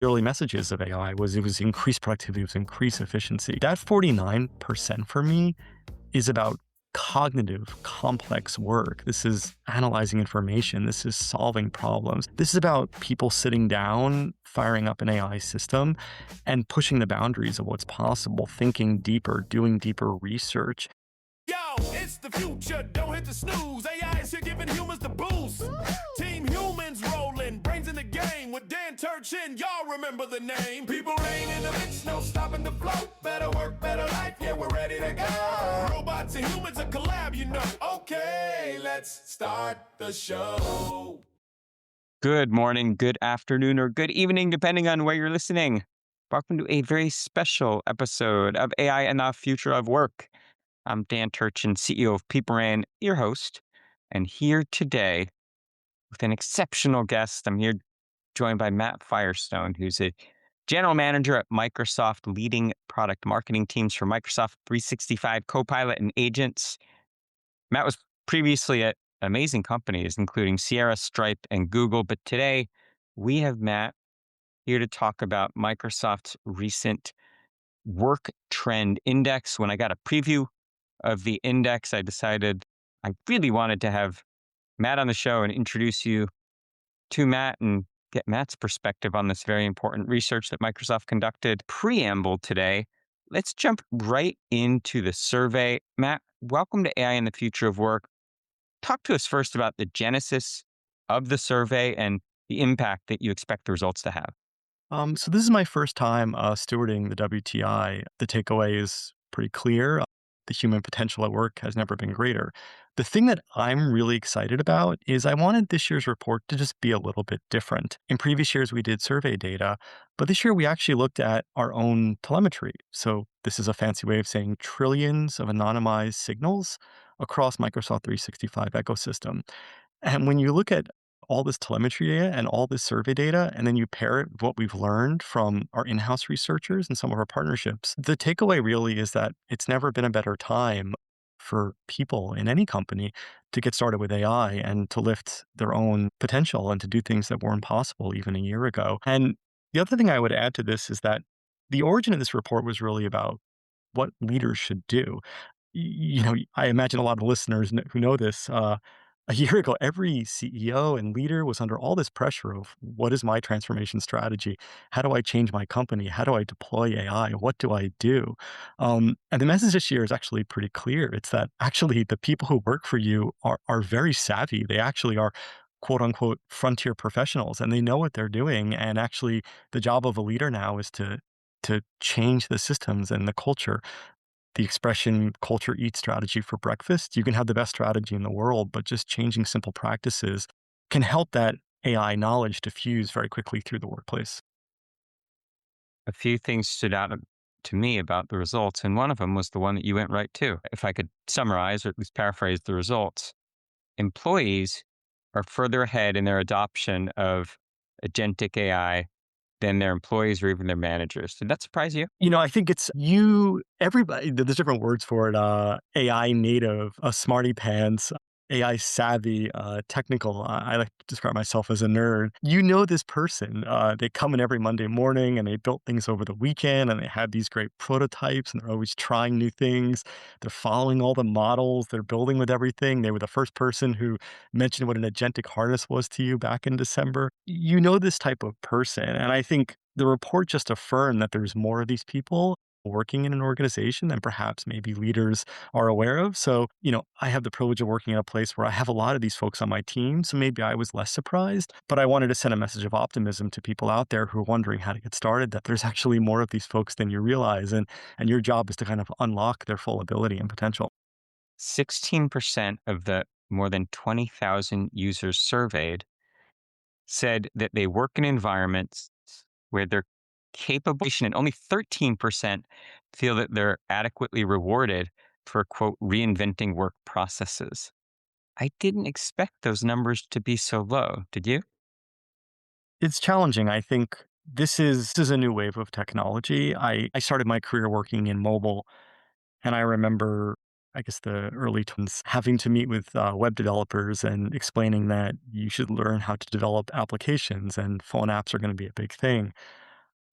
early messages of AI was it was increased productivity, it was increased efficiency. That 49% for me is about cognitive, complex work. This is analyzing information. This is solving problems. This is about people sitting down, firing up an AI system, and pushing the boundaries of what's possible, thinking deeper, doing deeper research. Yo, it's the future, don't hit the snooze. AI is here giving humans the boost. Team Humans rolling, brains in the game with Dan Turchin. Y'all remember the name. PeopleReign in the mix, no stopping the flow. Better work, better life, yeah, we're ready to go. Robots and humans, a collab, you know. Okay, let's start the show. Good morning, good afternoon, or good evening, depending on where you're listening. Welcome to a very special episode of AI and the Future of Work. I'm Dan Turchin, CEO of PeopleReign, your host, and here today with an exceptional guest. I'm here joined by Matt Firestone, who's a general manager at Microsoft, leading product marketing teams for Microsoft 365, Copilot and Agents. Matt was previously at amazing companies, including Sierra, Stripe, and Google. But today we have Matt here to talk about Microsoft's recent Work Trend Index. When I got a preview of the index, I decided I really wanted to have Matt on the show and introduce you to Matt and get Matt's perspective on this very important research that Microsoft conducted. Preamble today. Let's jump right into the survey. Matt, welcome to AI and the Future of Work. Talk to us first about the genesis of the survey and the impact that you expect the results to have. So this is my first time stewarding the WTI. The takeaway is pretty clear. The human potential at work has never been greater. The thing that I'm really excited about is I wanted this year's report to just be a little bit different. In previous years, we did survey data, but this year we actually looked at our own telemetry. So this is a fancy way of saying trillions of anonymized signals across Microsoft 365 ecosystem. And when you look at all this telemetry data and all this survey data, and then you pair it with what we've learned from our in-house researchers and some of our partnerships, the takeaway really is that it's never been a better time for people in any company to get started with AI and to lift their own potential and to do things that weren't possible even a year ago. And the other thing I would add to this is that the origin of this report was really about what leaders should do. I imagine a lot of listeners who know this. A year ago, every CEO and leader was under all this pressure of what is my transformation strategy? How do I change my company? How do I deploy AI? What do I do? And the message this year is actually pretty clear. It's that actually the people who work for you are very savvy. They actually are quote unquote frontier professionals and they know what they're doing. And actually the job of a leader now is to change the systems and the culture. The expression culture eats strategy for breakfast. You can have the best strategy in the world, but just changing simple practices can help that AI knowledge diffuse very quickly through the workplace. A few things stood out to me about the results, and one of them was the one that you went right to. If I could summarize or at least paraphrase the results, employees are further ahead in their adoption of agentic AI than their employees or even their managers. Did that surprise you? I think everybody, there's different words for it. AI native, smarty pants, AI savvy, technical. I like to describe myself as a nerd. You know this person. They come in every Monday morning and they built things over the weekend and they have these great prototypes and they're always trying new things. They're following all the models. They're building with everything. They were the first person who mentioned what an agentic harness was to you back in December. You know this type of person. And I think the report just affirmed that there's more of these people working in an organization than perhaps maybe leaders are aware of. So, I have the privilege of working in a place where I have a lot of these folks on my team. So maybe I was less surprised, but I wanted to send a message of optimism to people out there who are wondering how to get started, that there's actually more of these folks than you realize. And your job is to kind of unlock their full ability and potential. 16% of the more than 20,000 users surveyed said that they work in environments where they're capable, and only 13% feel that they're adequately rewarded for, quote, reinventing work processes. I didn't expect those numbers to be so low. Did you? It's challenging. I think this is a new wave of technology. I started my career working in mobile. And I remember, I guess, the early twins having to meet with web developers and explaining that you should learn how to develop applications and phone apps are going to be a big thing.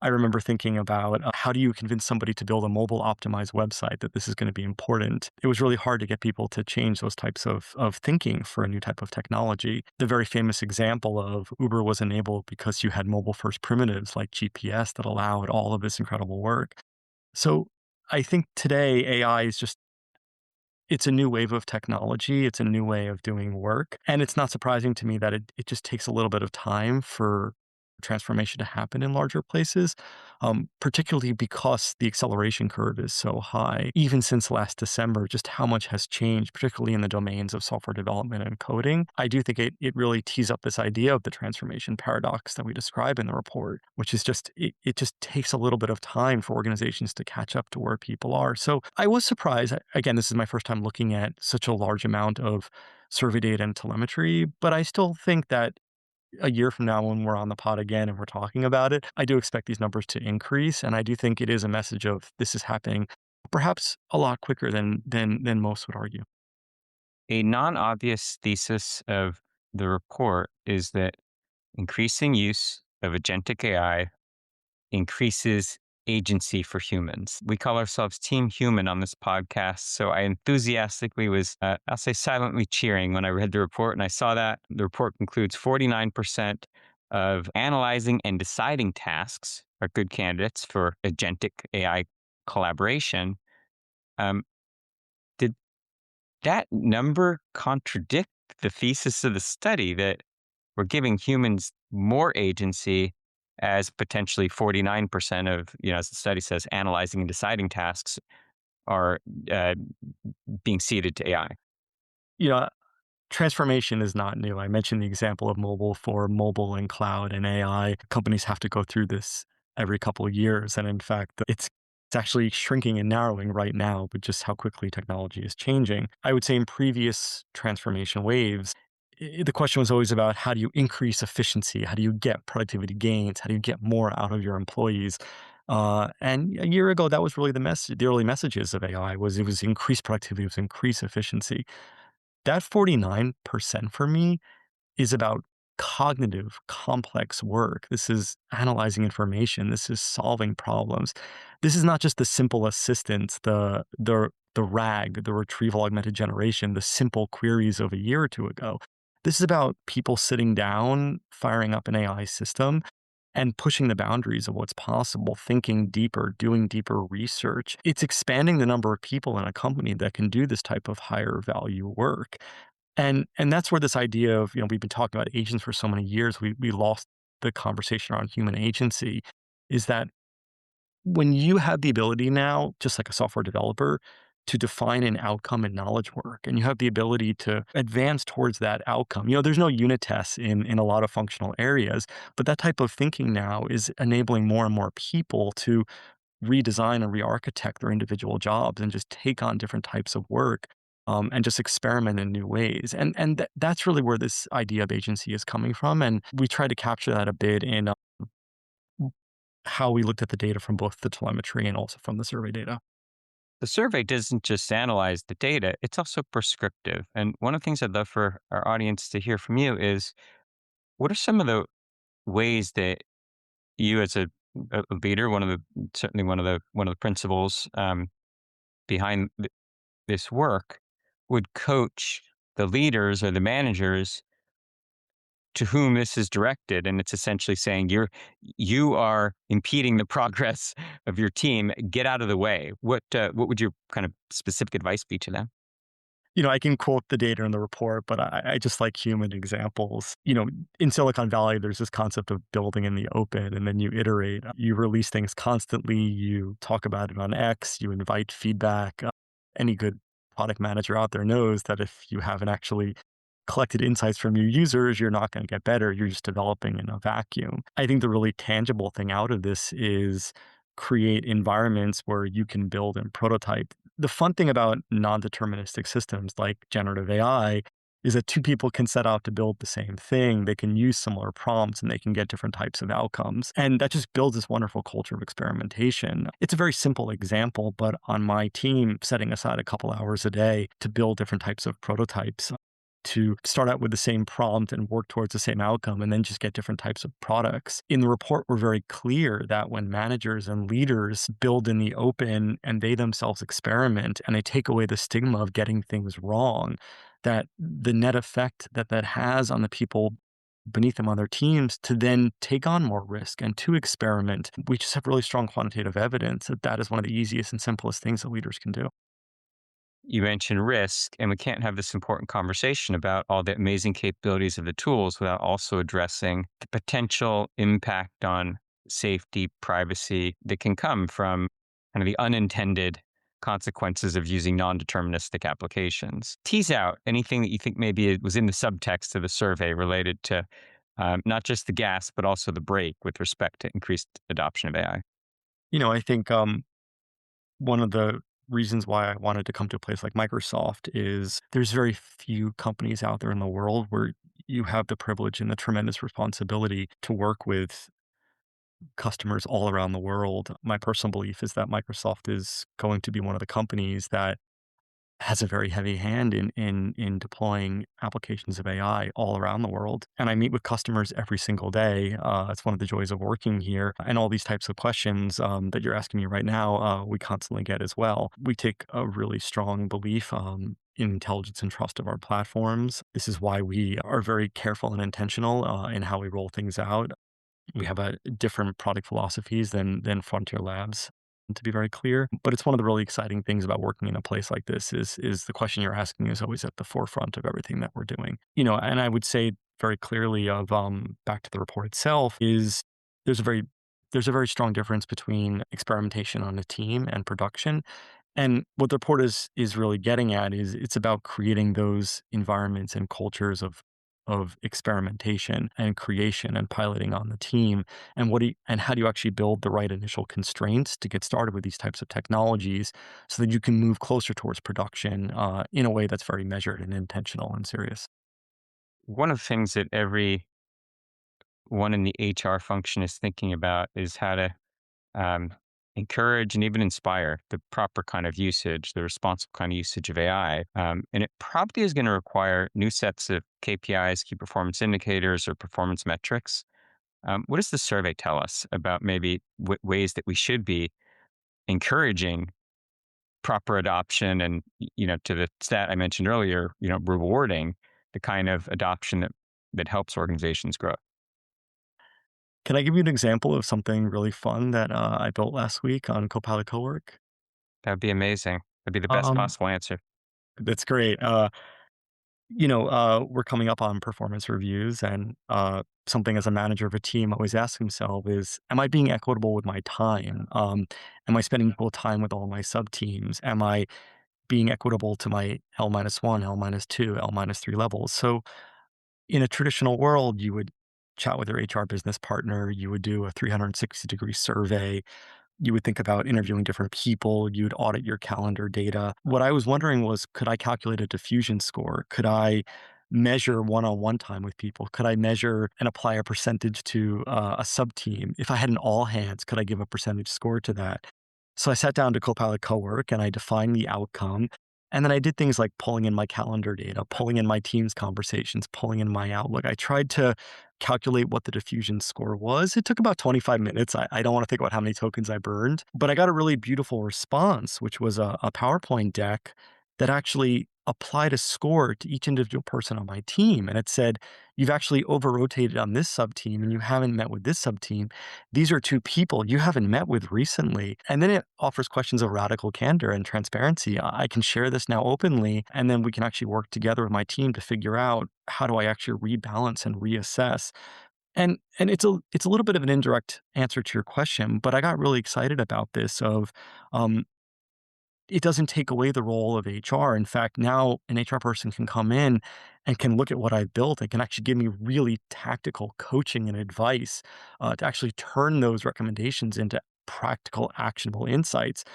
I remember thinking about how do you convince somebody to build a mobile optimized website that this is going to be important? It was really hard to get people to change those types of thinking for a new type of technology. The very famous example of Uber was enabled because you had mobile first primitives like GPS that allowed all of this incredible work. So I think today AI is just it's a new wave of technology. It's a new way of doing work. And it's not surprising to me that it just takes a little bit of time for transformation to happen in larger places, particularly because the acceleration curve is so high. Even since last December, just how much has changed, particularly in the domains of software development and coding. I do think it really tees up this idea of the transformation paradox that we describe in the report, which is just, it just takes a little bit of time for organizations to catch up to where people are. So I was surprised. Again, this is my first time looking at such a large amount of survey data and telemetry, but I still think that a year from now when we're on the pod again and we're talking about it, I do expect these numbers to increase. And I do think it is a message of this is happening perhaps a lot quicker than most would argue. A non obvious thesis of the report is that increasing use of agentic AI increases agency for humans. We call ourselves Team Human on this podcast. So I enthusiastically was, I'll say, silently cheering when I read the report. And I saw that the report concludes 49% of analyzing and deciding tasks are good candidates for agentic AI collaboration. Um, did that number contradict the thesis of the study that we're giving humans more agency as potentially 49% of, as the study says, analyzing and deciding tasks are uh, being ceded to AI? You know, transformation is not new. I mentioned the example of mobile for mobile and cloud and AI. Companies have to go through this every couple of years. And in fact, it's actually shrinking and narrowing right now, but just how quickly technology is changing. I would say in previous transformation waves, the question was always about how do you increase efficiency? How do you get productivity gains? How do you get more out of your employees? And a year ago, that was really the message. The early messages of AI was it was increase productivity, it was increase efficiency. That 49% for me is about cognitive, complex work. This is analyzing information. This is solving problems. This is not just the simple assistance, the RAG, the retrieval augmented generation, the simple queries of a year or two ago. This is about people sitting down, firing up an AI system, and pushing the boundaries of what's possible, thinking deeper, doing deeper research. It's expanding the number of people in a company that can do this type of higher value work. And that's where this idea of, we've been talking about agents for so many years, we lost the conversation around human agency, is that when you have the ability now, just like a software developer, to define an outcome in knowledge work, and you have the ability to advance towards that outcome. There's no unit tests in a lot of functional areas, but that type of thinking now is enabling more and more people to redesign and re-architect their individual jobs and just take on different types of work, and just experiment in new ways. And that's really where this idea of agency is coming from. And we try to capture that a bit in how we looked at the data from both the telemetry and also from the survey data. The survey doesn't just analyze the data, it's also prescriptive. And one of the things I'd love for our audience to hear from you is what are some of the ways that you as a leader, certainly one of the principles behind this work would coach the leaders or the managers to whom this is directed, and it's essentially saying you are impeding the progress of your team. Get out of the way. What would your kind of specific advice be to them? I can quote the data in the report, but I just like human examples. In Silicon Valley, there's this concept of building in the open, and then you iterate. You release things constantly. You talk about it on X. You invite feedback. Any good product manager out there knows that if you haven't actually collected insights from your users, you're not going to get better. You're just developing in a vacuum. I think the really tangible thing out of this is create environments where you can build and prototype. The fun thing about non-deterministic systems like generative AI is that two people can set out to build the same thing. They can use similar prompts and they can get different types of outcomes. And that just builds this wonderful culture of experimentation. It's a very simple example, but on my team, setting aside a couple hours a day to build different types of prototypes to start out with the same prompt and work towards the same outcome and then just get different types of products. In the report, we're very clear that when managers and leaders build in the open and they themselves experiment and they take away the stigma of getting things wrong, that the net effect that that has on the people beneath them on their teams to then take on more risk and to experiment. We just have really strong quantitative evidence that that is one of the easiest and simplest things that leaders can do. You mentioned risk, and we can't have this important conversation about all the amazing capabilities of the tools without also addressing the potential impact on safety, privacy that can come from kind of the unintended consequences of using non-deterministic applications. Tease out anything that you think maybe it was in the subtext of the survey related to not just the gas, but also the brake with respect to increased adoption of AI. I think one of the reasons why I wanted to come to a place like Microsoft is there's very few companies out there in the world where you have the privilege and the tremendous responsibility to work with customers all around the world. My personal belief is that Microsoft is going to be one of the companies that has a very heavy hand in deploying applications of AI all around the world. And I meet with customers every single day. It's one of the joys of working here. And all these types of questions that you're asking me right now, we constantly get as well. We take a really strong belief in intelligence and trust of our platforms. This is why we are very careful and intentional in how we roll things out. We have a different product philosophies than Frontier Labs, to be very clear. But it's one of the really exciting things about working in a place like this is the question you're asking is always at the forefront of everything that we're doing. And I would say very clearly of back to the report itself is there's a very there's a very strong difference between experimentation on a team and production. And what the report is really getting at is it's about creating those environments and cultures of experimentation and creation and piloting on the team. And and how do you actually build the right initial constraints to get started with these types of technologies so that you can move closer towards production in a way that's very measured and intentional and serious. One of the things that every one in the HR function is thinking about is how to um, encourage and even inspire the proper kind of usage, the responsible kind of usage of AI. And it probably is going to require new sets of KPIs, key performance indicators, or performance metrics. What does the survey tell us about maybe ways that we should be encouraging proper adoption and, to the stat I mentioned earlier, rewarding the kind of adoption that helps organizations grow? Can I give you an example of something really fun that I built last week on Copilot Cowork? That would be amazing. That'd be the best Um, possible answer. that's great. We're coming up on performance reviews, and something as a manager of a team always ask himself is, am I being equitable with my time? Am I spending equal time with all my sub teams? Am I being equitable to my L minus one, L minus two, L minus three levels? So in a traditional world, you would chat with your HR business partner, you would do a 360-degree survey, you would think about interviewing different people, you'd audit your calendar data. What I was wondering was, could I calculate a diffusion score? Could I measure one-on-one time with people? Could I measure and apply a percentage to a sub team? If I had an all hands, could I give a percentage score to that? So I sat down to Copilot Cowork and I defined the outcome. And then I did things like pulling in my calendar data, pulling in my team's conversations, pulling in my Outlook. I tried to calculate what the diffusion score was. It took about 25 minutes. I don't want to think about how many tokens I burned, but I got a really beautiful response, which was a PowerPoint deck that actually applied a score to each individual person on my team. And it said, you've actually over rotated on this sub team and you haven't met with this sub team. These are two people you haven't met with recently. And then it offers questions of radical candor and transparency. I can share this now openly, and then we can actually work together with my team to figure out how do I actually rebalance and reassess. And it's a little bit of an indirect answer to your question, but I got really excited about this of um, it doesn't take away the role of HR. In fact, now an HR person can come in and can look at what I've built and can actually give me really tactical coaching and advice to actually turn those recommendations into practical, actionable insights.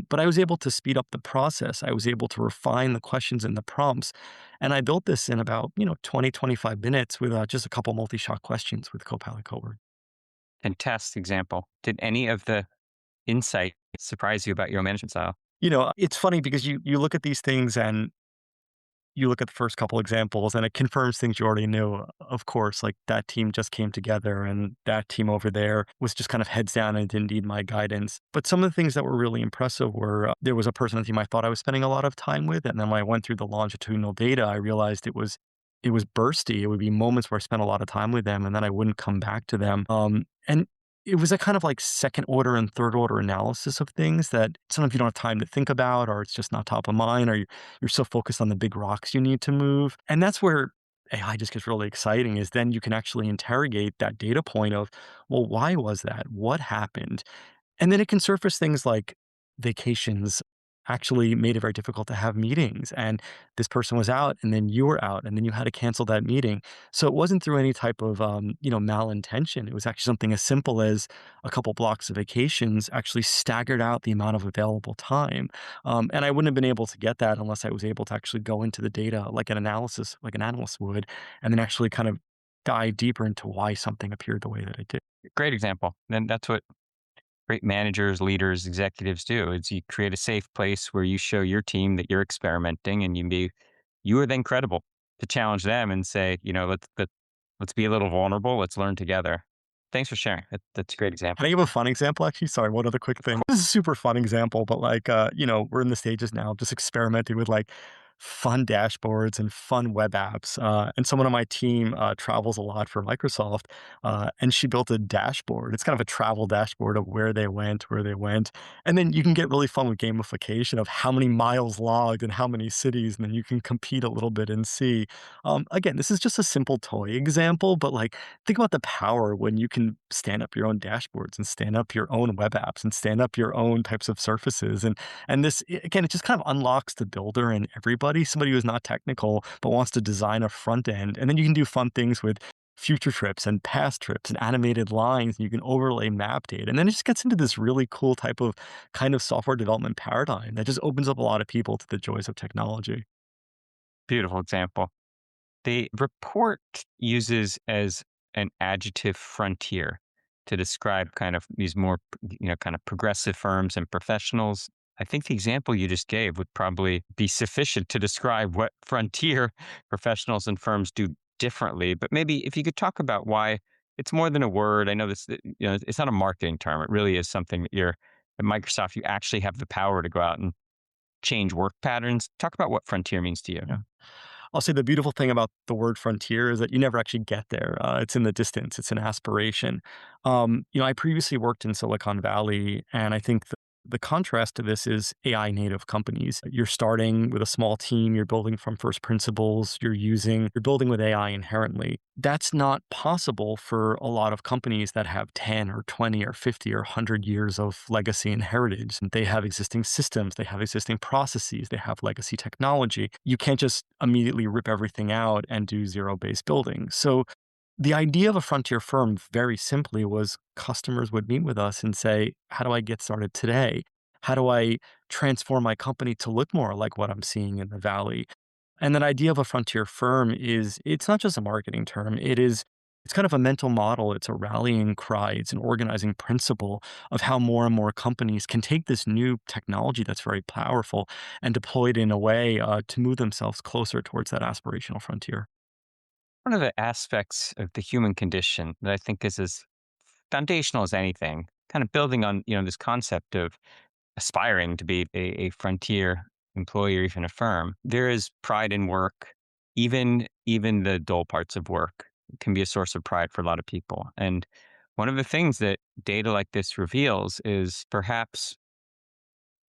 But I was able to speed up the process. I was able to refine the questions and the prompts. And I built this in about, 20, 25 minutes with just a couple multi-shot questions with Copilot Cowork. Fantastic example. Did any of the insight surprise you about your own management style? It's funny because you look at these things and you look at the first couple examples and it confirms things you already knew. Of course, like that team just came together and that team over there was just kind of heads down and didn't need my guidance. But some of the things that were really impressive were there was a person on the team I thought I was spending a lot of time with. And then when I went through the longitudinal data, I realized it was bursty. It would be moments where I spent a lot of time with them and then I wouldn't come back to them. And it was a kind of like second order and third order analysis of things that sometimes you don't have time to think about, or it's just not top of mind, or you're so focused on the big rocks you need to move. And that's where AI just gets really exciting is then you can actually interrogate that data point of, well, why was that? What happened? And then it can surface things like vacations actually made it very difficult to have meetings. And this person was out and then you were out and then you had to cancel that meeting. So it wasn't through any type of, malintention. It was actually something as simple as a couple blocks of vacations actually staggered out the amount of available time. And I wouldn't have been able to get that unless I was able to actually go into the data like an analyst would, and then actually kind of dive deeper into why something appeared the way that it did. Great example. And that's what great managers, leaders, executives do is you create a safe place where you show your team that you're experimenting and you are then credible to challenge them and say, let's be a little vulnerable. Let's learn together. Thanks for sharing. That's a great Can I example. give a fun example, actually? Sorry, one other quick thing. This is a super fun example, but like, we're in the stages now of just experimenting with like fun dashboards and fun web apps. And someone on my team travels a lot for Microsoft, and she built a dashboard. It's kind of a travel dashboard of where they went. And then you can get really fun with gamification of how many miles logged and how many cities. And then you can compete a little bit and see. Again, this is just a simple toy example, but like, think about the power when you can stand up your own dashboards and stand up your own web apps and stand up your own types of surfaces. And this again, it just kind of unlocks the builder and everybody, somebody who's not technical but wants to design a front end. And then you can do fun things with future trips and past trips and animated lines. And you can overlay map data. And then it just gets into this really cool type of kind of software development paradigm that just opens up a lot of people to the joys of technology. Beautiful example. The report uses as an adjective frontier to describe kind of these more, kind of progressive firms and professionals. I think the example you just gave would probably be sufficient to describe what frontier professionals and firms do differently. But maybe if you could talk about why it's more than a word. I know this, it's not a marketing term. It really is something that you're at Microsoft, you actually have the power to go out and change work patterns. Talk about what frontier means to you. Yeah. I'll say the beautiful thing about the word frontier is that you never actually get there. It's in the distance. It's an aspiration. I previously worked in Silicon Valley, and I think the contrast to this is AI native companies. You're starting with a small team. You're building from first principles. You're building with AI inherently. That's not possible for a lot of companies that have 10 or 20 or 50 or 100 years of legacy and heritage. And they have existing systems, they have existing processes, they have legacy technology. You can't just immediately rip everything out and do zero-based building. So the idea of a frontier firm, very simply, was customers would meet with us and say, how do I get started today? How do I transform my company to look more like what I'm seeing in the Valley? And that idea of a frontier firm it's not just a marketing term. It's kind of a mental model. It's a rallying cry. It's an organizing principle of how more and more companies can take this new technology that's very powerful and deploy it in a way to move themselves closer towards that aspirational frontier. One of the aspects of the human condition that I think is as foundational as anything, kind of building on, this concept of aspiring to be a frontier employee or even a firm, there is pride in work. Even the dull parts of work can be a source of pride for a lot of people. And one of the things that data like this reveals is perhaps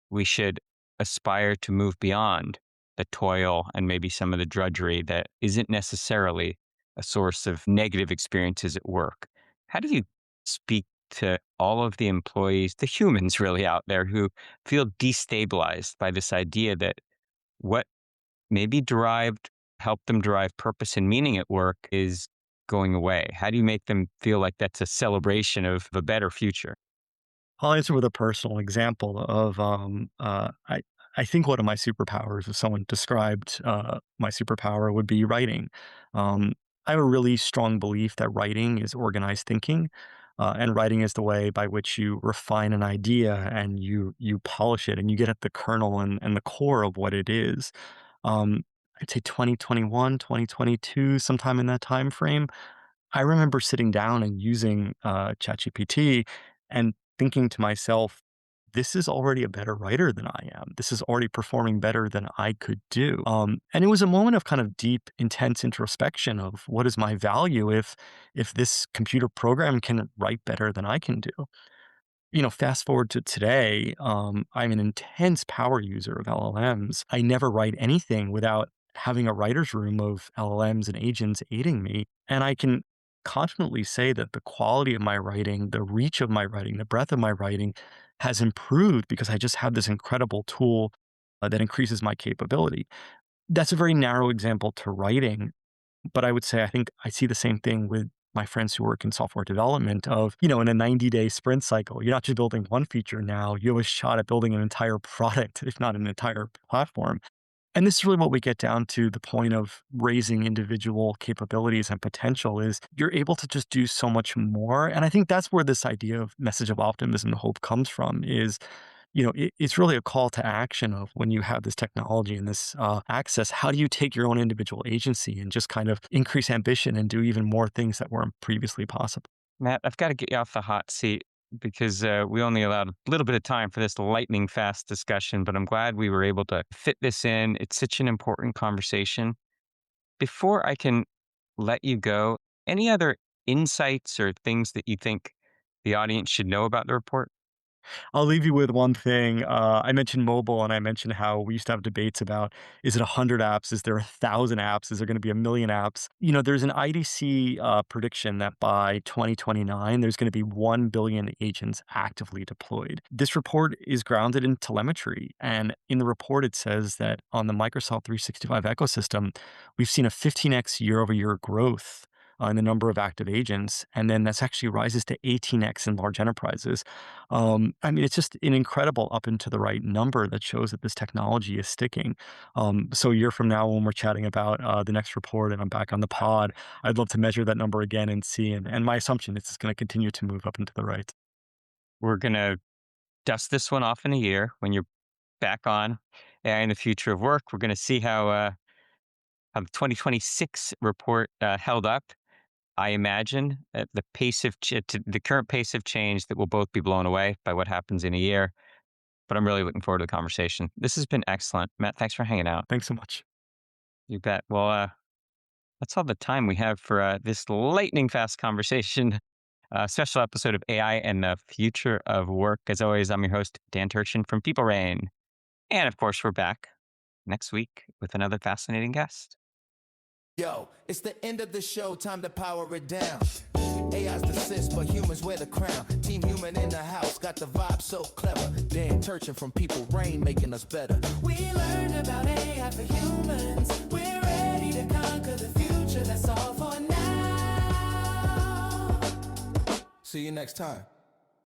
we should aspire to move beyond the toil and maybe some of the drudgery that isn't necessarily a source of negative experiences at work. How do you speak to all of the employees, the humans really out there who feel destabilized by this idea that what maybe helped them derive purpose and meaning at work is going away? How do you make them feel like that's a celebration of a better future? I'll answer with a personal example of I think one of my superpowers, if someone described my superpower, would be writing. I have a really strong belief that writing is organized thinking, and writing is the way by which you refine an idea and you polish it and you get at the kernel and the core of what it is. Um, I'd say 2021, 2022, sometime in that time frame, I remember sitting down and using ChatGPT and thinking to myself, this is already a better writer than I am. This is already performing better than I could do. And it was a moment of kind of deep, intense introspection of what is my value if this computer program can write better than I can do. Fast forward to today, I'm an intense power user of LLMs. I never write anything without having a writer's room of LLMs and agents aiding me. And I can confidently say that the quality of my writing, the reach of my writing, the breadth of my writing has improved because I just have this incredible tool that increases my capability. That's a very narrow example to writing, but I would say I think I see the same thing with my friends who work in software development of, in a 90-day sprint cycle, you're not just building one feature now, you have a shot at building an entire product, if not an entire platform. And this is really what we get down to the point of raising individual capabilities and potential is you're able to just do so much more. And I think that's where this idea of message of optimism and hope comes from is it's really a call to action of when you have this technology and this access, how do you take your own individual agency and just kind of increase ambition and do even more things that weren't previously possible? Matt, I've got to get you off the hot seat because we only allowed a little bit of time for this lightning fast discussion, but I'm glad we were able to fit this in. It's such an important conversation. Before I can let you go, any other insights or things that you think the audience should know about the report? I'll leave you with one thing. I mentioned mobile and I mentioned how we used to have debates about is it 100 apps? Is there 1,000 apps? Is there going to be a million apps? There's an IDC prediction that by 2029, there's going to be 1 billion agents actively deployed. This report is grounded in telemetry. And in the report, it says that on the Microsoft 365 ecosystem, we've seen a 15x year over year growth in the number of active agents. And then that's actually rises to 18x in large enterprises. I mean, it's just an incredible up and to the right number that shows that this technology is sticking. So a year from now, when we're chatting about the next report and I'm back on the pod, I'd love to measure that number again and see. And my assumption is it's going to continue to move up and to the right. We're going to dust this one off in a year when you're back on AI in the future of work. We're going to see how the 2026 report held up. I imagine at the the current pace of change that we'll both be blown away by what happens in a year. But I'm really looking forward to the conversation. This has been excellent. Matt, thanks for hanging out. Thanks so much. You bet. Well, that's all the time we have for this lightning fast conversation. Special episode of AI and the Future of Work. As always, I'm your host, Dan Turchin from PeopleReign. And of course, we're back next week with another fascinating guest. Yo, it's the end of the show, time to power it down. AI's the sis, but humans wear the crown. Team Human in the house, got the vibe so clever. Dan Turchin from PeopleReign making us better. We learned about AI for humans. We're ready to conquer the future, that's all for now. See you next time.